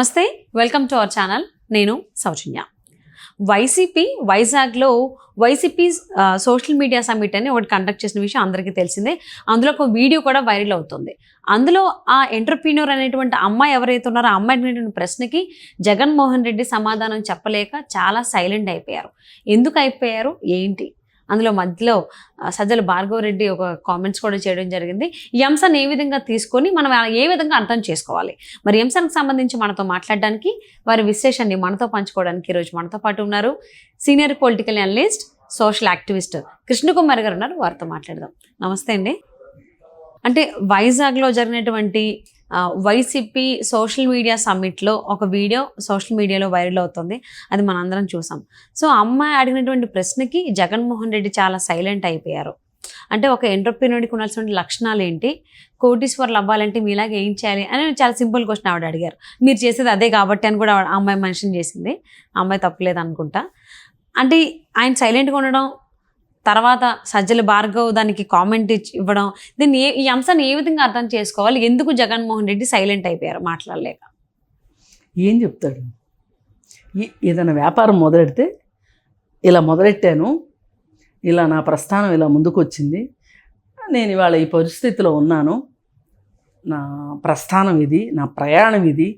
నమస్తే, welcome to our channel. నేను సౌజన్య. వైజాగ్లో వైసీపీ సోషల్ మీడియా సమ్మిట్ అని ఒకటి కండక్ట్ చేసిన విషయం అందరికీ తెలిసిందే. అందులో ఒక వీడియో కూడా వైరల్ అవుతుంది. అందులో ఆ ఎంటర్‌ప్రెన్యూర్ అనేటువంటి అమ్మాయి ఎవరైతే ఉన్నారో ఆ అమ్మాయి అడిగినటువంటి ప్రశ్నకి జగన్మోహన్ రెడ్డి సమాధానం చెప్పలేక చాలా సైలెంట్ అయిపోయారు. ఎందుకు అయిపోయారు, ఏంటి? అందులో మధ్యలో సజ్జల భార్గవరెడ్డి ఒక కామెంట్స్ కూడా చేయడం జరిగింది. ఈ అంశాన్ని ఏ విధంగా తీసుకొని మనం ఏ విధంగా అర్థం చేసుకోవాలి, మరి ఈ అంశానికి సంబంధించి మనతో మాట్లాడడానికి, వారి విశ్లేషణని మనతో పంచుకోవడానికి ఈరోజు మనతో పాటు ఉన్నారు senior political analyst, social activist Krishna Kumar గారు ఉన్నారు. వారితో మాట్లాడదాం. నమస్తే అండి. అంటే వైజాగ్లో జరిగినటువంటి వైసీపీ సోషల్ మీడియా సమ్మిట్లో ఒక వీడియో సోషల్ మీడియాలో వైరల్ అవుతుంది. అది మనందరం చూసాం. సో అమ్మాయి అడిగినటువంటి ప్రశ్నకి జగన్మోహన్ రెడ్డి చాలా సైలెంట్ అయిపోయారు. అంటే ఒక ఎంటర్‌ప్రెన్యూర్‌కి ఉండాల్సిన లక్షణాలు ఏంటి, కోటీశ్వర్లు అవ్వాలంటే మీలాగా ఏం చేయాలి అని చాలా సింపుల్ క్వశ్చన్ ఆవిడ అడిగారు. మీరు చేసేది అదే కాబట్టి అని కూడా ఆ అమ్మాయి మెన్షన్ చేసింది. ఆ అమ్మాయి తప్పులేదు అనుకుంటా. అంటే ఆయన సైలెంట్గా ఉండడం, తర్వాత సజ్జల భార్గవ్ దానికి కామెంట్ ఇవ్వడం, దీన్ని ఈ అంశాన్ని ఏ విధంగా అర్థం చేసుకోవాలి? ఎందుకు జగన్మోహన్ రెడ్డి సైలెంట్ అయిపోయారు మాట్లాడలేక? ఏం చెప్తాడు? ఏదైనా వ్యాపారం మొదలెడితే ఇలా మొదలెట్టాను, ఇలా నా ప్రస్థానం ఇలా ముందుకు వచ్చింది, నేను ఇవాళ ఈ పరిస్థితిలో ఉన్నాను, నా ప్రస్థానం ఇది, నా ప్రయాణం ఇది,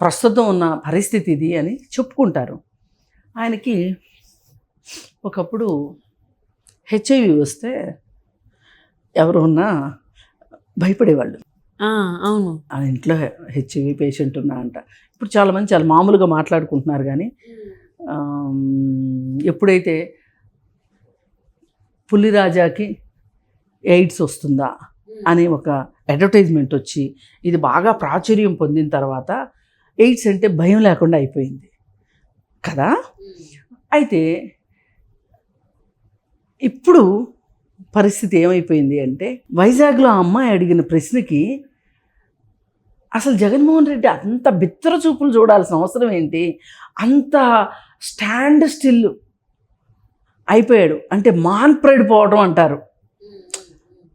ప్రస్తుతం ఉన్న పరిస్థితి ఇది అని చెప్పుకుంటారు. ఆయనకి ఒకప్పుడు హెచ్ఐవి వస్తే ఎవరు ఉన్నా భయపడేవాళ్ళు. అవును, ఆ ఇంట్లో హెచ్ఐవి పేషెంట్ ఉన్నా అంట. ఇప్పుడు చాలామంది చాలా మామూలుగా మాట్లాడుకుంటున్నారు. కానీ ఎప్పుడైతే పులిరాజాకి ఎయిడ్స్ వస్తుందా అనే ఒక అడ్వర్టైజ్మెంట్ వచ్చి ఇది బాగా ప్రాచుర్యం పొందిన తర్వాత ఎయిడ్స్ అంటే భయం లేకుండా అయిపోయింది కదా. అయితే ఇప్పుడు పరిస్థితి ఏమైపోయింది అంటే, వైజాగ్లో ఆ అమ్మాయి అడిగిన ప్రశ్నకి అసలు జగన్మోహన్ రెడ్డి అంత బిత్తర చూపులు చూడాల్సిన అవసరం ఏంటి? అంత స్టాండ్ స్టిల్ అయిపోయాడు. అంటే మాన్పడిపోవడం అంటారు,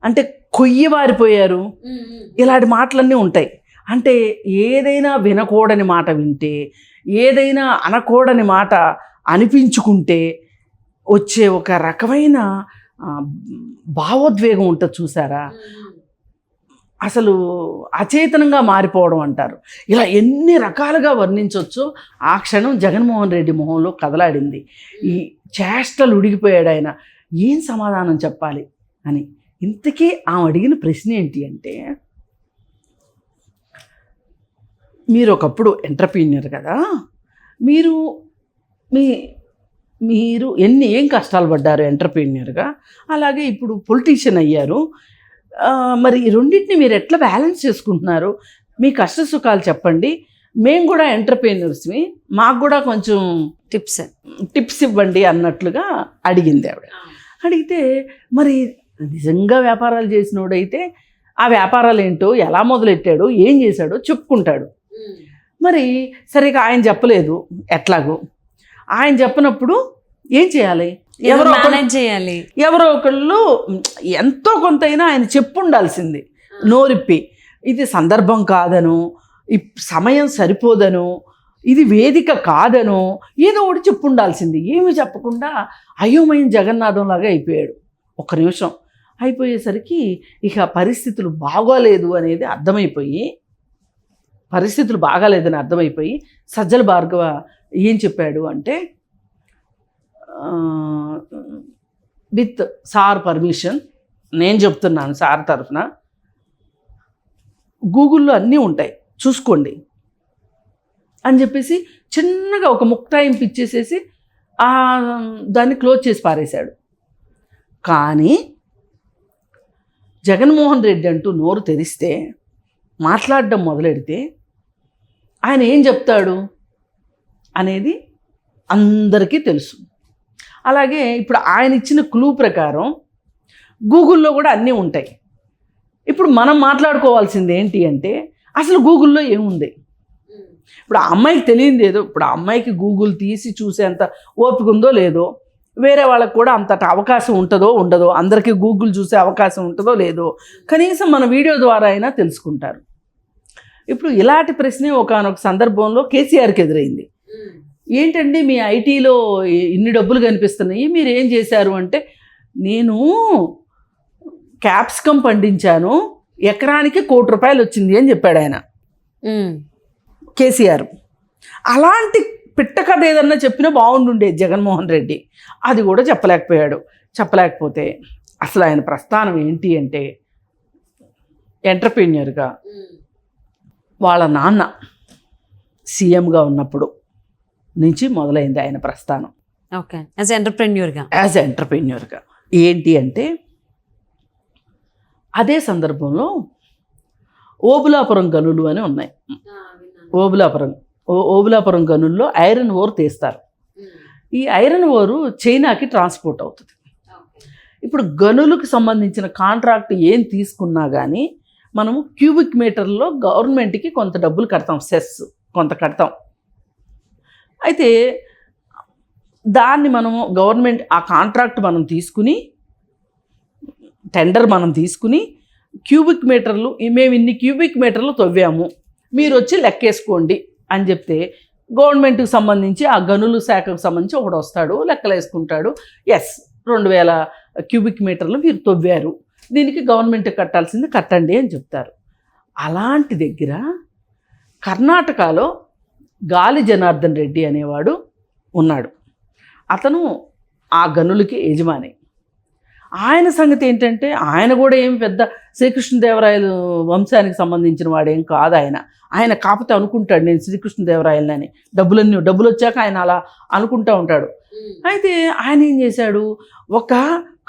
అంటే కొయ్యవారిపోయారు. ఇలాంటి మాటలన్నీ ఉంటాయి. అంటే ఏదైనా వినకూడని మాట వింటే, ఏదైనా అనకూడని మాట అనిపించుకుంటే వచ్చే ఒక రకమైన భావోద్వేగం ఉంటుంది చూసారా, అసలు అచేతనంగా మారిపోవడం అంటారు. ఇలా ఎన్ని రకాలుగా వర్ణించవచ్చో ఆ క్షణం జగన్మోహన్ రెడ్డి మొహంలో కదలాడింది. ఈ చేష్టలు ఉడిగిపోయాడు ఆయన. ఏం సమాధానం చెప్పాలి అని. ఇంతకీ ఆమె అడిగిన ప్రశ్న ఏంటి అంటే, మీరు ఒకప్పుడు ఎంటర్‌ప్రెన్యూర్ కదా, మీరు ఏం కష్టాలు పడ్డారు ఎంటర్‌ప్రెన్యూర్‌గా, అలాగే ఇప్పుడు పొలిటీషియన్ అయ్యారు. మరి ఈ రెండింటిని మీరు ఎట్లా బ్యాలెన్స్ చేసుకుంటున్నారు? మీ కష్ట సుఖాలు చెప్పండి. మేము కూడా ఎంటర్‌ప్రెన్యూర్స్ని, మాకు కూడా కొంచెం టిప్స్ ఇవ్వండి అన్నట్లుగా అడిగింది ఆవిడ. అడిగితే మరి నిజంగా వ్యాపారాలు చేసినోడైతే ఆ వ్యాపారాలు ఏంటో, ఎలా మొదలెట్టాడో, ఏం చేశాడో చెప్పుకుంటాడు. మరి సరిగా ఆయన చెప్పలేదు. ఎట్లాగో ఆయన చెప్పినప్పుడు ఏం చేయాలి? ఎవరో ఒకళ్ళు ఎంతో కొంతైనా ఆయన చెప్పుండాల్సింది నోరిప్పి. ఇది సందర్భం కాదను, ఈ సమయం సరిపోదను, ఇది వేదిక కాదను, ఏదో ఒకటి చెప్పుండాల్సింది. ఏమీ చెప్పకుండా అయోమయం జగన్నాథం లాగా అయిపోయాడు. ఒక్క నిమిషం అయిపోయేసరికి ఇక పరిస్థితులు బాగోలేదు అనేది అర్థమైపోయి, సజ్జల భార్గవ ఏం చెప్పాడు అంటే, విత్ సార్ పర్మిషన్ నేను చెప్తున్నాను, సార్ తరఫున గూగుల్లో అన్నీ ఉంటాయి చూసుకోండి అని చెప్పేసి చిన్నగా ఒక ముక్తాయింపు ఇచ్చేసేసి దాన్ని క్లోజ్ చేసి పారేశాడు. కానీ జగన్మోహన్ రెడ్డి అంటూ నోరు తెరిస్తే, మాట్లాడడం మొదలెడితే ఆయన ఏం చెప్తాడు అనేది అందరికీ తెలుసు. అలాగే ఇప్పుడు ఆయన ఇచ్చిన క్లూ ప్రకారం గూగుల్లో కూడా అన్నీ ఉంటాయి. ఇప్పుడు మనం మాట్లాడుకోవాల్సింది ఏంటి అంటే, అసలు గూగుల్లో ఏముంది? ఇప్పుడు ఆ అమ్మాయికి తెలియదు ఏదో, ఇప్పుడు ఆ అమ్మాయికి గూగుల్ తీసి చూసేంత ఓపిక ఉందో లేదో, వేరే వాళ్ళకు కూడా అంతట అవకాశం ఉంటుందో ఉండదో, అందరికీ గూగుల్ చూసే అవకాశం ఉంటుందో లేదో, కనీసం మన వీడియో ద్వారా అయినా తెలుసుకుంటారు. ఇప్పుడు ఇలాంటి ప్రశ్నే ఒకానొక సందర్భంలో కేసీఆర్కి ఎదురైంది. ఏంటండి మీ ఐటీలో ఇన్ని డబ్బులు కనిపిస్తున్నాయి, మీరు ఏం చేశారు అంటే, నేను క్యాప్సికం పండించాను, ఎకరానికి ₹1,00,00,000 వచ్చింది అని చెప్పాడు ఆయన కేసీఆర్. అలాంటి పిట్ట కథ ఏదన్నా చెప్పినా బాగుండుండేది జగన్మోహన్ రెడ్డి. అది కూడా చెప్పలేకపోయాడు. చెప్పలేకపోతే అసలు ఆయన ప్రస్థానం ఏంటి అంటే, ఎంటర్‌ప్రెన్యూర్‌గా వాళ్ళ నాన్న సీఎంగా ఉన్నప్పుడు నుంచి మొదలైంది ఆయన ప్రస్థానం. ఓకే, యాజ్ ఎంటర్‌ప్రెన్యూర్‌గా ఏంటి అంటే, అదే సందర్భంలో ఓబులాపురం గనులు అని ఉన్నాయి. ఓబులాపురం గనుల్లో ఐరన్ ఓర్ తీస్తారు. ఈ ఐరన్ ఓరు చైనాకి ట్రాన్స్పోర్ట్ అవుతుంది. ఇప్పుడు గనులకు సంబంధించిన కాంట్రాక్ట్ ఏం తీసుకున్నా కానీ మనము క్యూబిక్ మీటర్లో గవర్నమెంట్కి కొంత డబ్బులు కడతాం, సెస్ కొంత కడతాం. అయితే దాన్ని మనము గవర్నమెంట్ ఆ కాంట్రాక్ట్ మనం తీసుకుని, టెండర్ మనం తీసుకుని, క్యూబిక్ మీటర్లు మేము ఇన్ని క్యూబిక్ మీటర్లు తవ్వాము, మీరు వచ్చి లెక్కేసుకోండి అని చెప్తే గవర్నమెంట్కి సంబంధించి ఆ గనులు శాఖకు సంబంధించి ఒకడు వస్తాడు, లెక్కలు వేసుకుంటాడు. 2,000 క్యూబిక్ మీటర్లు మీరు తవ్వారు, దీనికి గవర్నమెంట్ కట్టాల్సింది కట్టండి అని చెప్తారు. అలాంటి దగ్గర కర్ణాటకలో గాలి జనార్దన్ రెడ్డి అనేవాడు ఉన్నాడు. అతను ఆ గనులకి యజమాని. ఆయన సంగతి ఏంటంటే, ఆయన కూడా ఏం పెద్ద శ్రీకృష్ణదేవరాయలు వంశానికి సంబంధించిన వాడేం కాదు. ఆయన కాకపోతే అనుకుంటాడు నేను శ్రీకృష్ణదేవరాయలని, డబ్బులు వచ్చాక ఆయన అలా అనుకుంటూ ఉంటాడు. అయితే ఆయన ఏం చేశాడు, ఒక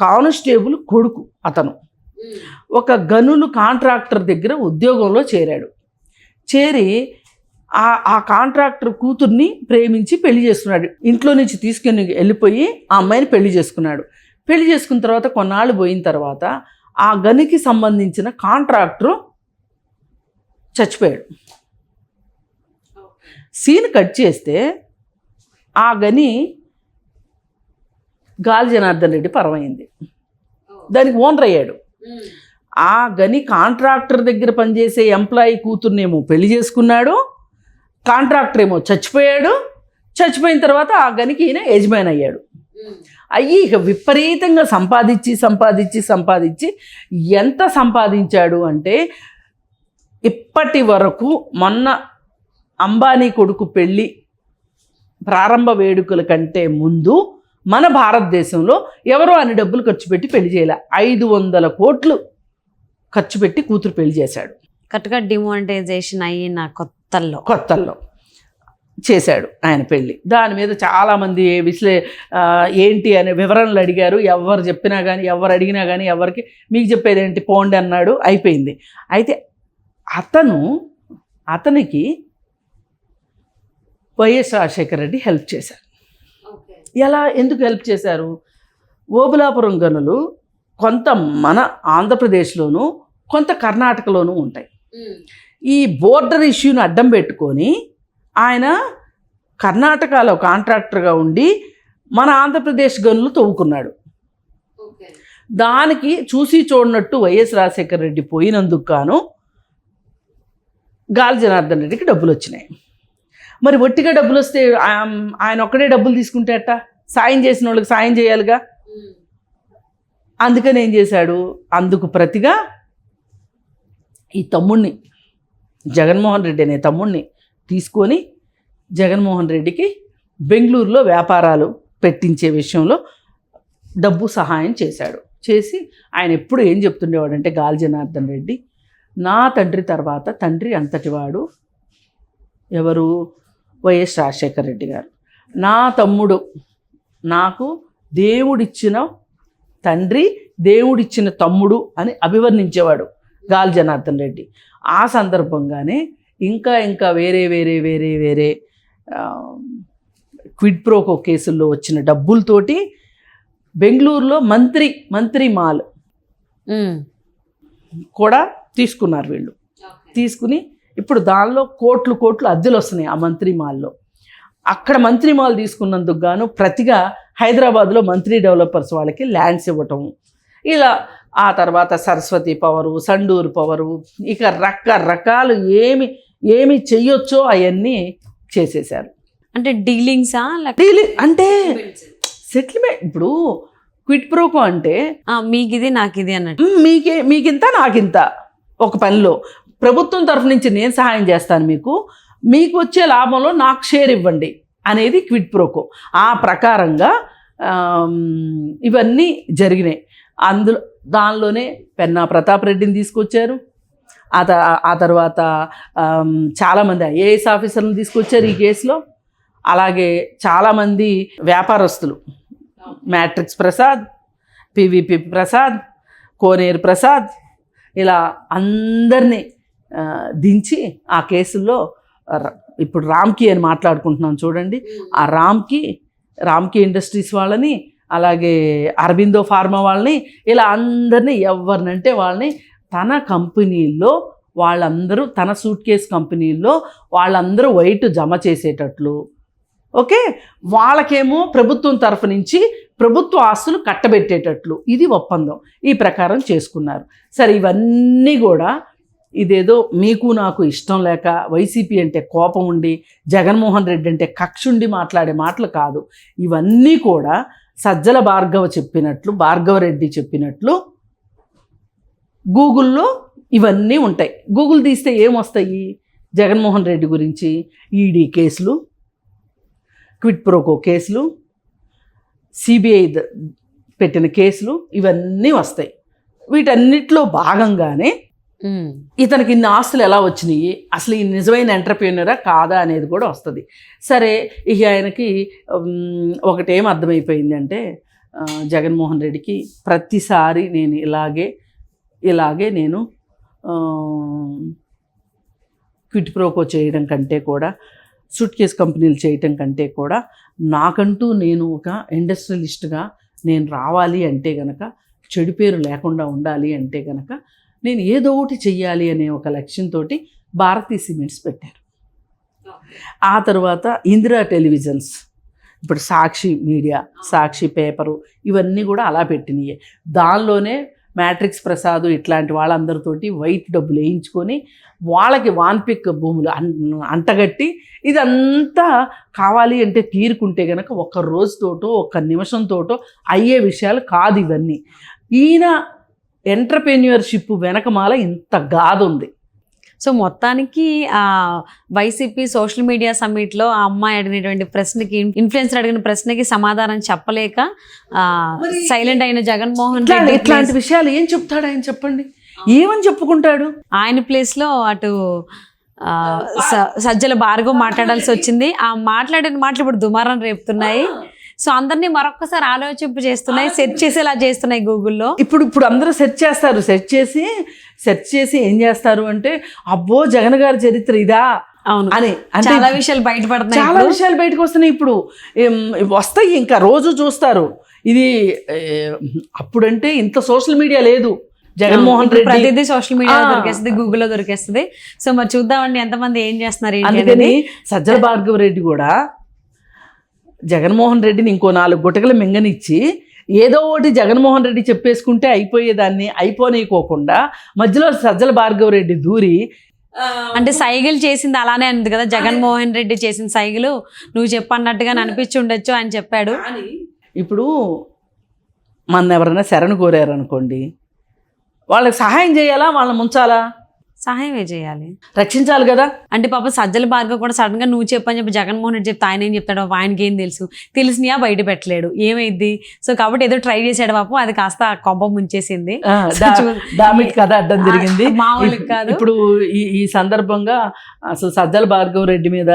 కానిస్టేబుల్ కొడుకు అతను ఒక గనులు కాంట్రాక్టర్ దగ్గర ఉద్యోగంలో చేరాడు. చేరి ఆ కాంట్రాక్టర్ కూతుర్ని ప్రేమించి పెళ్లి చేసుకున్నాడు. ఇంట్లో నుంచి తీసుకుని వెళ్ళిపోయి ఆ అమ్మాయిని పెళ్లి చేసుకున్నాడు. పెళ్లి చేసుకున్న తర్వాత కొన్నాళ్ళు పోయిన తర్వాత ఆ గనికి సంబంధించిన కాంట్రాక్టరు చచ్చిపోయాడు. సీన్ కట్ చేస్తే ఆ గని గాలి జనార్దన్ రెడ్డి పరమైంది. దానికి ఓనర్ అయ్యాడు. ఆ గని కాంట్రాక్టర్ దగ్గర పనిచేసే ఎంప్లాయీ కూతుర్నేమో పెళ్లి చేసుకున్నాడు, కాంట్రాక్టర్ ఏమో చచ్చిపోయాడు. చచ్చిపోయిన తర్వాత ఆ గనికి ఈయన యజమాని అయ్యాడు. అయ్యి ఇక విపరీతంగా సంపాదించి ఎంత సంపాదించాడు అంటే, ఇప్పటి వరకు మొన్న అంబానీ కొడుకు పెళ్ళి ప్రారంభ వేడుకల కంటే ముందు మన భారతదేశంలో ఎవరో అన్ని డబ్బులు ఖర్చు పెట్టి పెళ్లి చేయలే. 500 కోట్లు ఖర్చు పెట్టి కూతురు పెళ్లి చేశాడు. కరెక్ట్గా డిమానిటైజేషన్ అయిన కొత్తల్లో చేశాడు ఆయన పెళ్ళి. దాని మీద చాలామంది ఏంటి అనే వివరణలు అడిగారు. ఎవరు చెప్పినా కానీ, ఎవరు అడిగినా కానీ, ఎవరికి మీకు చెప్పేది ఏంటి పోండి అన్నాడు, అయిపోయింది. అయితే అతనికి వైఎస్ రాజశేఖర రెడ్డి హెల్ప్ చేశారు. ఎందుకు హెల్ప్ చేశారు? ఓబులాపురం గనులు కొంత మన ఆంధ్రప్రదేశ్లోను, కొంత కర్ణాటకలోనూ ఉంటాయి. ఈ బోర్డర్ ఇష్యూని అడ్డం పెట్టుకొని ఆయన కర్ణాటకలో కాంట్రాక్టర్గా ఉండి మన ఆంధ్రప్రదేశ్ గనులు తవ్వుకున్నాడు. దానికి చూసి చూడనట్టు వైఎస్ రాజశేఖర రెడ్డి పోయినందుకు గాను గాలి జనార్దన్ రెడ్డికి డబ్బులు వచ్చినాయి. మరి ఒట్టిగా డబ్బులు వస్తే ఆయన ఒక్కడే డబ్బులు తీసుకుంటే అట్ట? సాయం చేసిన వాళ్ళకి సాయం చేయాలిగా. అందుకని ఏం చేశాడు, అందుకు ప్రతిగా ఈ తమ్ముడిని, జగన్మోహన్ రెడ్డి అనే తమ్ముడిని తీసుకొని జగన్మోహన్ రెడ్డికి బెంగళూరులో వ్యాపారాలు పెట్టించే విషయంలో డబ్బు సహాయం చేశాడు. చేసి ఆయన ఎప్పుడు ఏం చెప్తుండేవాడంటే, గాలి జనార్దన్ రెడ్డి, నా తండ్రి తర్వాత తండ్రి అంతటివాడు ఎవరు? వైఎస్ రాజశేఖర రెడ్డి గారు. నా తమ్ముడు నాకు దేవుడిచ్చిన తండ్రి, దేవుడిచ్చిన తమ్ముడు అని అభివర్ణించేవాడు గాలి జనార్దన్ రెడ్డి. ఆ సందర్భంగానే ఇంకా వేరే క్విడ్ ప్రోకో కేసుల్లో వచ్చిన డబ్బులతోటి బెంగళూరులో మంత్రి మాల్ కూడా తీసుకున్నారు వీళ్ళు. తీసుకుని ఇప్పుడు దానిలో కోట్లు అద్దెలు వస్తున్నాయి ఆ మంత్రి మాల్లో. అక్కడ మంత్రి మాల్ తీసుకున్నందుకు గాను ప్రతిగా హైదరాబాద్లో మంత్రి డెవలపర్స్ వాళ్ళకి ల్యాండ్స్ ఇవ్వటం. ఇలా ఆ తర్వాత సరస్వతి పవరు, సండూరు పవరు, ఇక రకరకాలు ఏమి చెయ్యొచ్చో అవన్నీ చేసేశారు. అంటే డీలింగ్సా డీలింగ్ అంటే సెటిల్మెంట్. ఇప్పుడు క్విట్ ప్రోకో అంటే మీకు ఇది నాకు ఇది అన్నట్టు, మీకింత నాకింత ఒక పనిలో ప్రభుత్వం తరఫు నుంచి నేను సహాయం చేస్తాను, మీకు వచ్చే లాభంలో నాకు షేర్ ఇవ్వండి అనేది క్విట్ ప్రోకో. ఆ ప్రకారంగా ఇవన్నీ జరిగినాయి. దానిలోనే పెన్నా ప్రతాప్ రెడ్డిని తీసుకొచ్చారు. ఆ తర్వాత చాలామంది ఐఏఎస్ ఆఫీసర్లను తీసుకొచ్చారు ఈ కేసులో. అలాగే చాలామంది వ్యాపారస్తులు, మ్యాట్రిక్స్ ప్రసాద్, పివిపి ప్రసాద్, కోనేరు ప్రసాద్, ఇలా అందరినీ దించి ఆ కేసుల్లో ఇప్పుడు రామ్కి అని మాట్లాడుకుంటున్నాం చూడండి, ఆ రామ్కి ఇండస్ట్రీస్ వాళ్ళని, అలాగే అరబిందో ఫార్మా వాళ్ళని, ఇలా అందరినీ ఎవరినంటే వాళ్ళని తన కంపెనీల్లో వాళ్ళందరూ, తన సూట్ కేస్ కంపెనీల్లో వాళ్ళందరూ వైట్ జమ చేసేటట్లు, ఓకే, వాళ్ళకేమో ప్రభుత్వం తరఫు నుంచి ప్రభుత్వ ఆస్తులు కట్టబెట్టేటట్లు ఇది ఒప్పందం. ఈ ప్రకారం చేసుకున్నారు. సరే, ఇవన్నీ కూడా ఇదేదో మీకు నాకు ఇష్టం లేక వైసీపీ అంటే కోపం ఉండి జగన్మోహన్ రెడ్డి అంటే కక్షుండి మాట్లాడే మాటలు కాదు. ఇవన్నీ కూడా సజ్జల భార్గవరెడ్డి చెప్పినట్లు గూగుల్లో ఇవన్నీ ఉంటాయి. గూగుల్ తీస్తే ఏమొస్తాయి? జగన్మోహన్ రెడ్డి గురించి ఈడీ కేసులు, క్విట్ ప్రోకో కేసులు, సిబిఐ పెట్టిన కేసులు ఇవన్నీ వస్తాయి. వీటన్నిటిలో భాగంగానే ఇతనికి ఇన్ని ఆస్తులు ఎలా వచ్చినాయి, అసలు ఈ నిజమైన ఎంటర్‌ప్రెన్యూరా కాదా అనేది కూడా వస్తుంది. సరే, ఇక ఆయనకి ఒకటేం అర్థమైపోయింది అంటే జగన్మోహన్ రెడ్డికి ప్రతిసారి నేను ఇలాగే నేను క్విట్ ప్రోకో చేయడం కంటే కూడా, సూట్ కేస్ కంపెనీలు చేయటం కంటే కూడా నాకంటూ నేను ఒక ఇండస్ట్రియలిస్ట్గా నేను రావాలి అంటే గనక, చెడు పేరు లేకుండా ఉండాలి అంటే గనక నేను ఏదో ఒకటి చెయ్యాలి అనే ఒక లక్ష్యంతో భారతీ సిమెంట్స్ పెట్టారు. ఆ తర్వాత ఇందిరా టెలివిజన్స్, ఇప్పుడు సాక్షి మీడియా, సాక్షి పేపరు, ఇవన్నీ కూడా అలా పెట్టినాయి. దానిలోనే మ్యాట్రిక్స్ ప్రసాద్ ఇట్లాంటి వాళ్ళందరితోటి వైట్ డబ్బులు వేయించుకొని వాళ్ళకి వాన్పిక్ భూములు అంటగట్టి, ఇదంతా కావాలి అంటే తీరుకుంటే కనుక ఒక్క రోజుతోటో ఒక్క నిమిషంతోటో అయ్యే విషయాలు కాదు ఇవన్నీ. ఈయన ఎంటర్‌ప్రెన్యూర్‌షిప్ వెనకమాల ఇంత గాథ ఉంది. సో మొత్తానికి వైసీపీ సోషల్ మీడియా సమ్మిట్లో ఆ అమ్మాయి అడిగినటువంటి ప్రశ్నకి, ఇన్ఫ్లుయెన్సర్ అడిగిన ప్రశ్నకి సమాధానం చెప్పలేక సైలెంట్ అయిన జగన్మోహన్ రెడ్డి ఇట్లాంటి విషయాలు ఏం చెప్తాడు ఆయన? చెప్పండి, ఏమని చెప్పుకుంటాడు? ఆయన ప్లేస్లో అటు సజ్జల భార్గవ్ మాట్లాడాల్సి వచ్చింది. ఆ మాట్లాడిన మాటలు ఇప్పుడు దుమారం రేపుతున్నాయి. సో అందరినీ మరొకసారి ఆలోచింపు చేస్తున్నాయి, సెర్చ్ చేసేలా చేస్తున్నాయి గూగుల్లో. ఇప్పుడు అందరూ సెర్చ్ చేస్తారు. సెర్చ్ చేసి ఏం చేస్తారు అంటే, అబ్బో జగన్ గారి చరిత్ర ఇదా అని చాలా విషయాలు బయటపడుతున్నాయి, చాలా విషయాలు బయటకు వస్తున్నాయి. ఇప్పుడు వస్తాయి, ఇంకా రోజు చూస్తారు. ఇది అప్పుడంటే ఇంత సోషల్ మీడియా లేదు. జగన్మోహన్ రెడ్డి ప్రతిదీ సోషల్ మీడియాలో దొరికేస్తుంది, గూగుల్లో దొరికేస్తుంది. సో మరి చూద్దామండి ఎంతమంది ఏం చేస్తున్నారు. అందుకని సజ్జల భార్గవరెడ్డి కూడా జగన్మోహన్ రెడ్డిని ఇంకో 4 గుటకలు మింగనిచ్చి ఏదో ఒకటి జగన్మోహన్ రెడ్డి చెప్పేసుకుంటే అయిపోయేదాన్ని అయిపోనీయకోకుండా మధ్యలో సజ్జల భార్గవరెడ్డి దూరి, అంటే సైగలు చేసింది అలానే అంది కదా, జగన్మోహన్ రెడ్డి చేసిన సైగలు నువ్వు చెప్పన్నట్టుగా అనిపించి ఉండొచ్చు అని చెప్పాడు. ఇప్పుడు మన ఎవరైనా శరణు కోరారు అనుకోండి, వాళ్ళకి సహాయం చేయాలా, వాళ్ళని ముంచాలా? సహాయమే చేయాలి, రక్షించాలి కదా. అంటే పాప సజ్జల భార్గవ్ కూడా సడన్ గా నువ్వు చెప్పని చెప్పి జగన్మోహన్ రెడ్డి చెప్తే ఆయన ఏం చెప్తాడో, ఆయనకి ఏం తెలుసు, తెలిసినయా బయట పెట్టలేడు, ఏమైద్ది. సో కాబట్టి ఏదో ట్రై చేశాడు పాపం, అది కాస్త కొంప ముంచేసింది, కథ అడ్డం జరిగింది. మామూలు కాదు. ఇప్పుడు ఈ సందర్భంగా అసలు సజ్జల భార్గవ్ రెడ్డి మీద